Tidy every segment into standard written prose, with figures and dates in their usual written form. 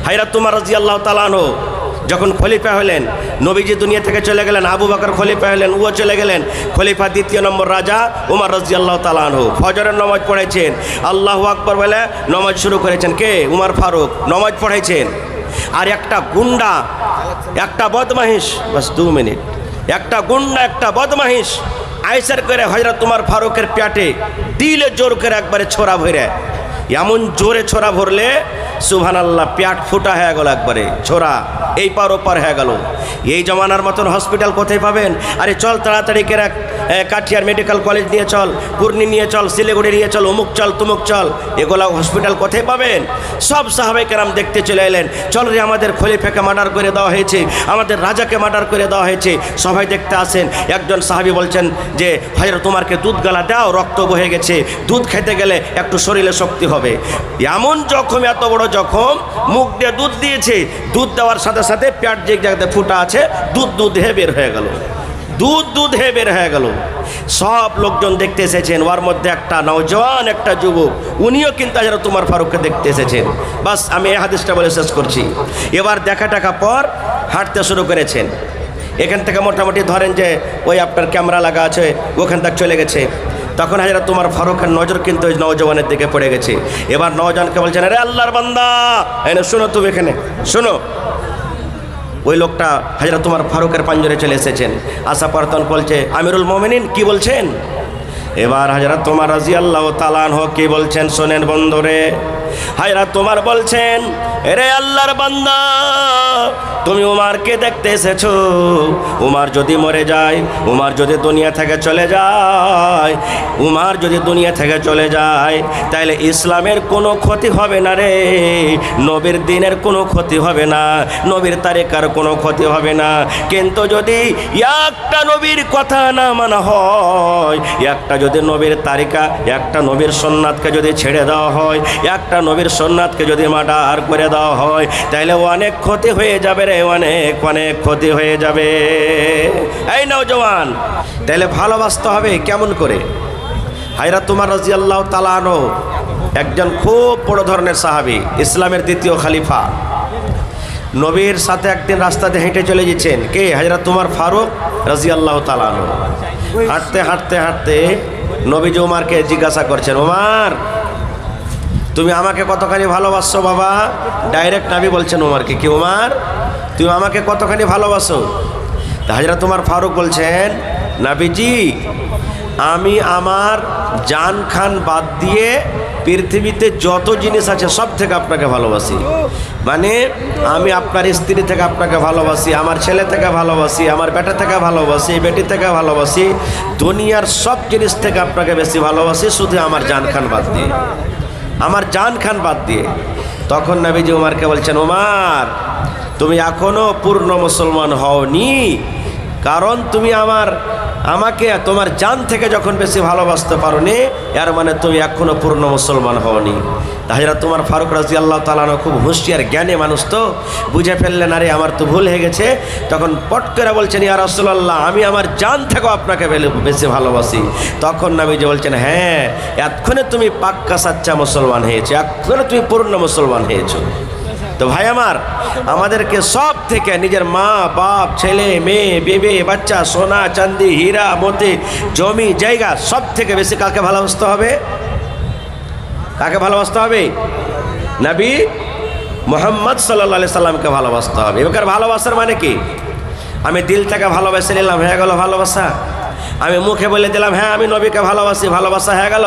হযরত উমর রাদিয়াল্লাহু তাআলা আনহু যখন খলিফা হলেন, নবীজি দুনিয়া থেকে চলে গেলেন, আবু বকর খলিফা হলেন, ও চলে গেলেন, খলিফা দ্বিতীয় নম্বর রাজা উমর রাদিয়াল্লাহু তাআলা আনহু ফজরের নামাজ পড়েছেন, আল্লাহু আকবার বলে নামাজ শুরু করেছেন। কে? উমর ফারুক নামাজ পড়েছেন। আর একটা গুন্ডা, একটা বদমাইশ, বাস 2 মিনিট, একটা গুন্ডা, একটা বদমাইশ আইসার করে হযরত উমর ফারুকের পেটে দিলে জোর করে একবারে ছোরা ভরে, এমন জোরে ছোরা ভরলে সুবহানাল্লাহ পেট ফুটা হয়ে গেল, একবারে ছোরা এই পার ওপার হয়ে গেল। এই জমানার মতন হসপিটাল কোথায় পাবেন? আরে চল তাড়াতাড়ি করে কাঠিয়ার মেডিকেল কলেজ নিয়ে চল, পূর্ণি নিয়ে চল, শিলিগুড়ি নিয়ে চল, অমুক চল, তুমুক চল, এগুলা হসপিটাল কোথায় পাবেন? সব সাহাবায়ে কেরাম দেখতে চলে এলেন। চল রে, আমাদের খলিফাকে মার্ডার করে দেওয়া হয়েছে, আমাদের রাজাকে মার্ডার করে দেওয়া হয়েছে। সবাই দেখতে আসেন। একজন সাহাবী বলছেন যে হযরত উমরকে দুধ গালা দাও, রক্ত বহে গেছে, দুধ খেতে গেলে একটু শরীরে শক্তি হবে। এমন জখম, এত বড় জখম, মুখ দিয়ে দুধ দিয়েছে, দুধ দেওয়ার সাথে সাথে পেট যে জায়গাতে ফুটা আছে দুধ হয়ে বের হয়ে গেল, দুধ হয়ে বের হয়ে গেল। সব লোকজন দেখতে এসেছেন, ওর মধ্যে একটা নওজওয়ান, একটা যুবক, উনিও কিন্তু হযরত উমর ফারুককে দেখতে এসেছেন। বাস আমি এই হাদিসটা বলে শেষ করছি। এবার দেখা টাকা পর হাঁটতে শুরু করেছেন। এখান থেকে মোটামুটি ধরেন যে ওই আপনার ক্যামেরা লাগা আছে, ওখান থেকে চলে গেছে। তখন হযরত উমর ফারুকের নজর কিন্তু ওই নওজওয়ানের দিকে পড়ে গেছে। এবার নওজওয়ানকে বলছেন, আরে আল্লাহর বান্দা, এনে শোনো, তুমি এখানে শোনো। ওই লোকটা হযরত উমর ফারুকের পাঞ্জরে চলে এসেছেন। আসা পর তখন বলছে, আমিরুল মোমিনিন কি বলছেন? এবার হযরত উমর রাদিয়াল্লাহু তাআলা আনহু কি বলছেন শোনেন বন্ধুরে। হযরত উমর বলছেন, এরে আল্লাহর বান্দা, তুমি উমরকে দেখতে এসেছো। উমর যদি মরে যায়, উমর যদি দুনিয়া থেকে চলে যায়, উমর যদি দুনিয়া থেকে চলে যায়, তাহলে ইসলামের কোনো ক্ষতি হবে না রে, নবীর দিনের কোনো ক্ষতি হবে না, নবীর তারিকার কোনো ক্ষতি হবে না। কিন্তু যদি একটা নবীর কথা না মানা হয়, একটা যদি নবীর তারিকা, একটা নবীর সুন্নাতকে যদি ছেড়ে দেওয়া হয়, একটা নবীর সুন্নাতকে যদি মার্ডার করে দেওয়া হয়, তাহলে অনেক ক্ষতি হয়ে যাবে রে, অনেক অনেক ক্ষতি হয়ে যাবে। এই নওজওয়ান, তাহলে ভালোবাসতে হবে কেমন করে? হযরত উমর রাদিয়াল্লাহু তাআলা আনহু একজন খুব বড় ধরনের সাহাবী, ইসলামের দ্বিতীয় খলিফা। নবীর সাথে একদিন রাস্তাতে হেঁটে চলে গেছেন। কে? হযরত উমর ফারুক রাদিয়াল্লাহু তাআলা আনহু। হাঁটতে হাঁটতে হাঁটতে নবীজি উমরকে জিজ্ঞাসা করছেন, উমর তুমি আমাকে কতখানি ভালোবাসো বাবা? ডাইরেক্ট নবী বলছেন উমরকে, কি উমর তুমি আমাকে কতখানি ভালোবাসো? হযরত উমর ফারুক বলছেন, নবীজি আমি আমার জান খান বাদ দিয়ে পৃথিবীতে যত জিনিস আছে সব থেকে আপনাকে ভালোবাসি। মানে আমি আপনার স্ত্রী থেকে আপনাকে ভালোবাসি, আমার ছেলে থেকে ভালোবাসি, আমার বেটা থেকে ভালোবাসি, বেটি থেকে ভালোবাসি, দুনিয়ার সব জিনিস থেকে আপনাকে বেশি ভালোবাসি, শুধু আমার জান খান বাদ দিয়ে, আমার জান খান বাদ দিয়ে। তখন নবীজি উমরকে বলছেন, উমর তুমি এখনো পূর্ণ মুসলমান হওনি, কারণ তুমি আমাকে তোমার জান থেকে যখন বেশি ভালোবাসতে পারোনি, এর মানে তুমি এখনো পূর্ণ মুসলমান হওনি। হযরত উমর ফারুক রাদিয়াল্লাহু তাআলা খুব হুঁশিয়ার জ্ঞানী মানুষ, তো বুঝে ফেললেন আরে আমার তো ভুল হয়ে গেছে। তখন পট করে বলছেন, ইয়া রাসূলুল্লাহ আমি আমার জান থেকেও আপনাকে বেশি ভালোবাসি। তখন নবীজি বলছেন, হ্যাঁ এক্ষণে তুমি পাক্কা সাচ্চা মুসলমান হয়েছো, এক্ষণে তুমি পূর্ণ মুসলমান হয়েছো। তো ভাই আমার, আমাদেরকে সব থেকে নিজের মা বাপ, ছেলে মেয়ে, বিবি বাচ্চা, সোনা চাঁদি, হীরা মতি, জমি জায়গা, সব থেকে বেশি কাকে ভালোবাসতে হবে? কাকে ভালোবাসতে হবে? নবী মুহাম্মদ সাল্লাল্লাহু আলাইহি সাল্লামকে ভালোবাসতে হবে। এবার ভালোবাসার মানে কি? আমি দিল থেকে ভালোবেসে নিলাম, হয়ে গেল ভালোবাসা। আমি মুখে বলে দিলাম হ্যাঁ আমি নবীকে ভালোবাসি, ভালোবাসা হয়ে গেল।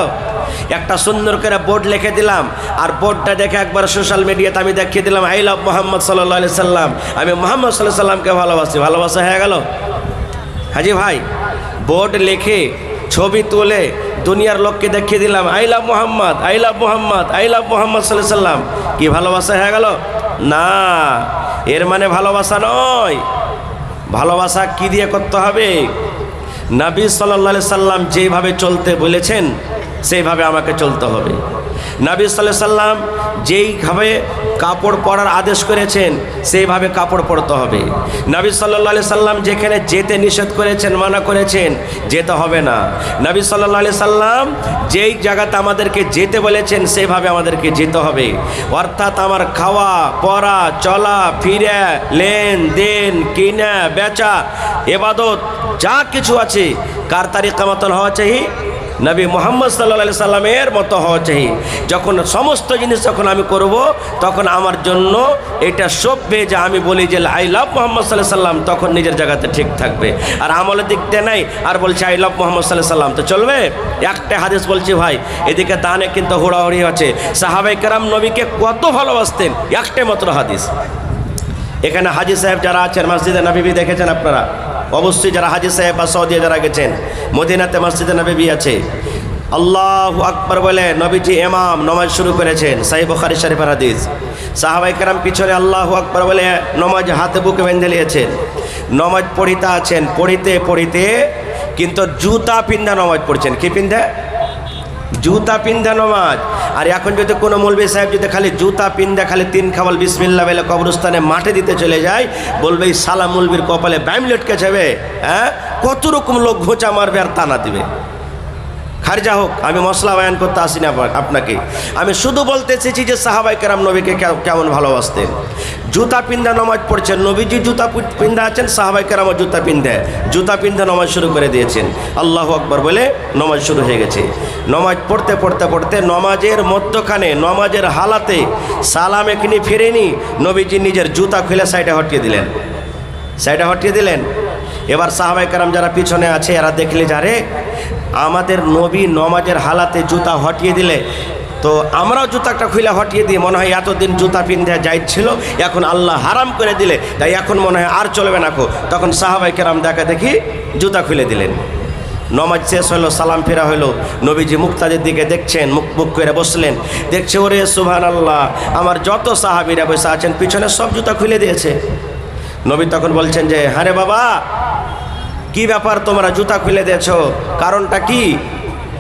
একটা সুন্দর করে বোর্ড লিখে দিলাম, আর বোর্ডটা দেখে একবার সোশ্যাল মিডিয়াতে আমি দেখিয়ে দিলাম আই লাভ মোহাম্মদ সাল্লাল্লাহু আলাইহি সাল্লাম, আমি মোহাম্মদ সাল্লাল্লাহু আলাইহি সাল্লামকে ভালোবাসি, ভালোবাসা হয়ে গেল? হাজি ভাই, বোর্ড লিখে ছবি তুলে দুনিয়ার লোককে দেখিয়ে দিলাম I love Mohammad, I love Mohammad, I love Mohammad সাল্লাল্লাহু আলাইহি সাল্লাম, কি ভালোবাসা হয়ে গেল? না, এর মানে ভালোবাসা নয়। ভালোবাসা কি দিয়ে করতে হবে? নবী সাল্লাল্লাহু আলাইহি সাল্লাম যেভাবে চলতে বলেছেন সেইভাবে আমাকে চলতে হবে। নবী সাল্লাল্লাহু আলাইহি সাল্লাম যেইভাবে কাপড় পরার আদেশ করেছেন সেইভাবে কাপড় পরতে হবে। নবী সাল্লাল্লাহু আলাইহি সাল্লাম যেখানে যেতে নিষেধ করেছেন, মানা করেছেন, যেতে হবে না। নবী সাল্লাল্লাহু আলাইহি সাল্লাম যেই জায়গাতে আমাদেরকে যেতে বলেছেন সেইভাবে আমাদেরকে যেতে হবে। অর্থাৎ আমার খাওয়া, পরা, চলা, ফিরা, লেনদেন, কিনা বেচা, ইবাদত যা কিছু আছে কার তারিকা মতন হওয়া চাই? নবী মুহাম্মদ সাল্লাল্লাহু আলাইহি সাল্লামের মতো হওয়া চাই। যখন সমস্ত জিনিস যখন আমি করব তখন আমার জন্য এটা সভ্য যে আমি বলি যে আই লাভ মুহাম্মদ সাল্লাল্লাহু আলাইহি সাল্লাম, তখন নিজের জায়গাতে ঠিক থাকবে। আর আমলের দিক দিয়ে নাই আর বলছে আই লাভ মুহাম্মদ সাল্লাল্লাহু আলাইহি সাল্লাম, তো চলবে? একটা হাদিস বলছি ভাই, এদিকে দানে কিন্তু হুড়াহুড়ি আছে। সাহাবায়ে কেরাম নবীকে কত ভালোবাসতেন, একটা মাত্র হাদিস। এখানে হাজি সাহেব যারা আছেন, মসজিদে নববী দেখেছেন আপনারা অবশ্যই, যারা হাজি সাহেব বা সৌদি যারা গেছেন, মদিনাতে মসজিদে নববী আছে। আল্লাহু আকবার বলে নবীজি ইমাম নামাজ শুরু করেছেন, সহিহ বুখারী শরীফের হাদিস। সাহাবায়ে কেরাম পিছনে আল্লাহু আকবার বলে নামাজ হাতে বুকে বেঁধে নিয়েছেন, নামাজ পড়িতে আছেন। পড়িতে পড়িতে কিন্তু জুতা পিন্ধা নামাজ পড়ছেন। কি পিন্ধে? জুতা পিন্ধা নামাজ। আর এখন যদি কোনো মৌলবী সাহেব যদি খালি জুতা পিন্ধা খালি তিন খাওয়াল বিসমিল্লাহ বলে কবরস্থানে মাঠে দিতে চলে যায়, বলবে এই সালা মৌলবীর কপালে ব্যাম লটকে যাবে। হ্যাঁ, কত রকম লোক ঘোঁচা মারবে আর টানা দিবে। খারজা হোক, আমি মশলা বয়ান করতে আসি না আপনাকে, আমি শুধু বলতে চেয়েছি যে সাহাবায়ে কেরাম নবীকে কেমন ভালোবাসতেন। জুতা পিন্ধা নামাজ পড়ছেন, নবীজি জুতা পিন্ধা আছেন, সাহাবায়ে কেরামও জুতা পিন্ধা নামাজ শুরু করে দিয়েছেন। আল্লাহু আকবার বলে নামাজ শুরু হয়ে গেছে। নামাজ পড়তে পড়তে পড়তে নামাজের মধ্যখানে, নামাজের হালাতে সালাম এখনি ফিরেনি, নবীজি নিজের জুতা খুলে সাইডে হটিয়ে দিলেন। এবার সাহাবায়ে কেরাম যারা পিছনে আছে এরা দেখলে যারে আমাদের নবী নমাজের হালাতে জুতা হটিয়ে দিলে, তো আমরাও জুতাটা খুলে হটিয়ে দিয়ে মনে হয় এতদিন জুতা পিন্ধে যাইছিল, এখন আল্লাহ হারাম করে দিলে, তাই এখন মনে হয় আর চলবে না। তখন সাহাবায়ে কেরাম দেখা দেখি জুতা খুলে দিলেন। নমাজ শেষ হলো, সালাম ফেরা হলো, নবীজি মুক্তাদের দিকে দেখছেন, মুখ করে বসলেন। দেখছে ওরে সুবহানাল্লাহ, আমার যত সাহাবীরা বসে আছেন পিছনে সব জুতা খুলে দিয়েছে। নবী তখন বলছেন যে হ্যাঁ রে বাবা, কি ব্যাপার তোমরা জুতা খুলে দিয়েছো, কারণটা কি?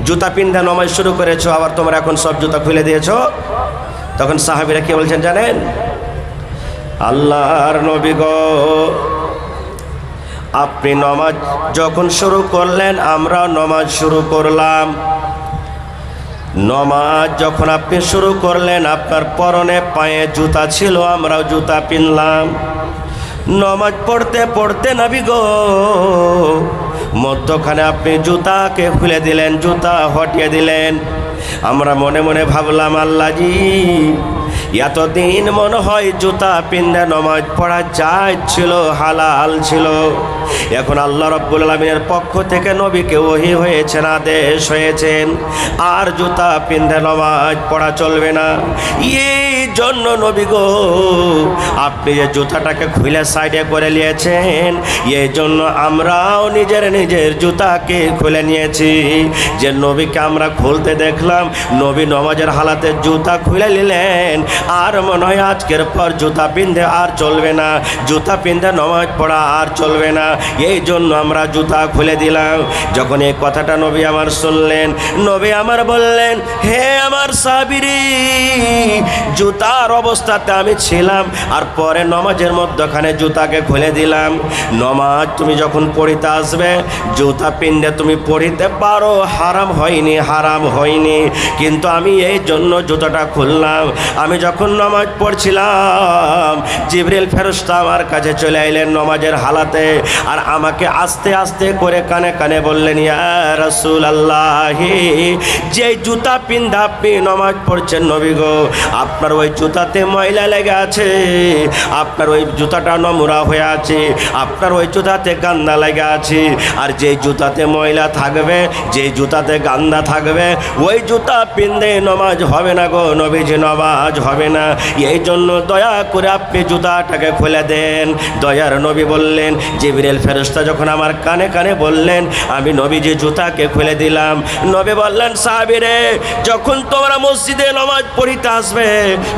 জুতা পিন্ধা নামাজ শুরু করেছো, আবার তোমরা এখন সব জুতা খুলে দিয়েছো। তখন সাহাবীরা কি বলছেন জানেন? আল্লাহর নবী গো, আপনি নামাজ যখন শুরু করলেন আমরাও নামাজ শুরু করলাম। নামাজ যখন আপনি শুরু করলেন আপনার পরনে পায়ে জুতা ছিল, আমরাও জুতা পিনলাম। নামাজ পড়তে পড়তে নবী গো মধ্যখানে আপনি জুতাকে খুলে দিলেন, জুতা হটিয়ে দিলেন। আমরা মনে মনে ভাবলাম আল্লাহজি, এতদিন মনে হয় জুতা পিন্ধে নামাজ পড়া যায় ছিল, হালাল ছিল। এখন আল্লাহ রাব্বুল আলামিনের পক্ষ থেকে নবীকে ওহী হয়েছেন, আদেশ হয়েছেন আর জুতা পিন্ধে নামাজ পড়া চলবে না। এই জন্য নবী গো আপনি যে জুতাটাকে খুলে সাইডে করে নিয়েছেন, এই জন্য আমরাও নিজের জুতাকে খুলে নিয়েছি। যে নবীকে আমরা খুলতে দেখলাম, নবী নামাজের হালাতে জুতা খুলে নিলেন, আর মনে হয় আজকের পর জুতা পিন্ধে আর চলবে না, জুতা পিন্ধে নামাজ পড়া আর চলবে না, এই জন্য আমরা জুতা খুলে দিলাম। যখন এই কথাটা নবী আমার শুনলেন, নবী আমার বললেন, হে আমার সাহাবীরা, জুতার অবস্থাতে আমি ছিলাম আর পরে নামাজের মধ্যখানে জুতাকে খুলে দিলাম। নামাজ তুমি যখন পড়িতে আসবে জুতা পিন্ধে তুমি পড়িতে পারো, হারাম হয়নি, কিন্তু আমি এই জন্য জুতাটা খুললাম। আমি যখন নামাজ পড়ছিলাম জিবরিল ফেরেশতা আমার কাছে চলে আইলেন নামাজের হালাতে, আর আমাকে আস্তে আস্তে করে কানে কানে বললেন, ইয়া রাসূলুল্লাহ, যে জুতা পিন্ধে আপনি নামাজ পড়ছেন নবী গো, আপনার ওই জুতাতে ময়লা লেগে আছে, আপনার ওই জুতাটা নোংরা হয়ে আছে, আপনার ওই জুতাতে গান্দা লেগে আছে। আর যে জুতাতে ময়লা থাকবে, যে জুতাতে গান্দা থাকবে, ওই জুতা পিন্ধে নামাজ হবে না গো নবীজি, নামাজ হবে না। এই জন্য দয়া করে আপনি জুতাটাকে খুলে দেন। দয়ার নবী বললেন, জিবরিল ফেরেশতা যখন আমার কানে কানে বললেন, আমি নবীজি জুতাকে খুলে দিলাম। নবী বললেন, সাহাবীরে, যখন তোমরা মসজিদে নামাজ পড়িতে আসবে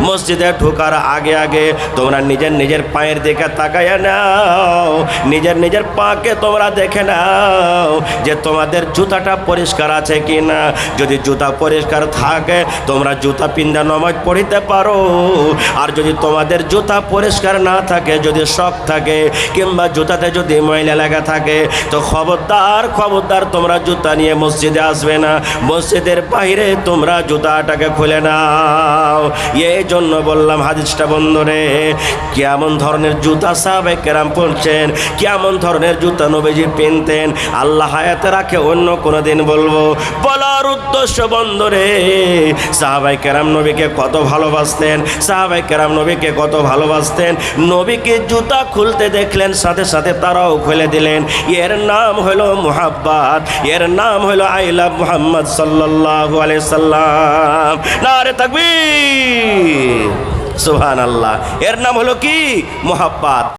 মসজিদে ঢোকার আগে আগে তোমরা নিজের পায়ের দিকে তাকাইয়া নাও, নিজের পাকে তোমরা দেখে নাও যে তোমাদের জুতাটা পরিষ্কার আছে কি না। যদি জুতা পরিষ্কার থাকে তোমরা জুতা পিন্দা নামাজ পড়িতে পারো, আর যদি তোমাদের জুতা পরিষ্কার না থাকে, যদি শক থাকে কিংবা জুতাতে যদি ময়লা লাগা থাকে, তো খবরদার তোমরা জুতা নিয়ে মসজিদে আসবে না। মসজিদের বাইরে তোমরা জুতাটাকে খুলে নাও। এই জন্য বললাম হাদিসটা বন্ধুরে, কেমন ধরনের জুতা সাহাবায়ে কেরাম পরছেন, কেমন ধরনের জুতা নবীজি পিনতেন, আল্লাহ হায়াতে রাখে অন্য কোনো দিন বলবো। বলার উদ্দেশ্য বন্ধুরে, সাহাবায়ে কেরাম নবীকে কত ভালোবাসতেন, সাহাবায়ে কেরাম নবীকে কত ভালোবাসতেন। নবীকে জুতা খুলতে দেখলেন, সাথে সাথে তারাও খুলে দিলেন। এর নাম হলো মুহাব্বত, এর নাম হলো আই লাভ মুহাম্মদ সাল্লাল্লাহু আলাইহি সাল্লাম। নারে তাকবীর, সুবহানাল্লাহ। এর নাম হলো কি? মুহাব্বত।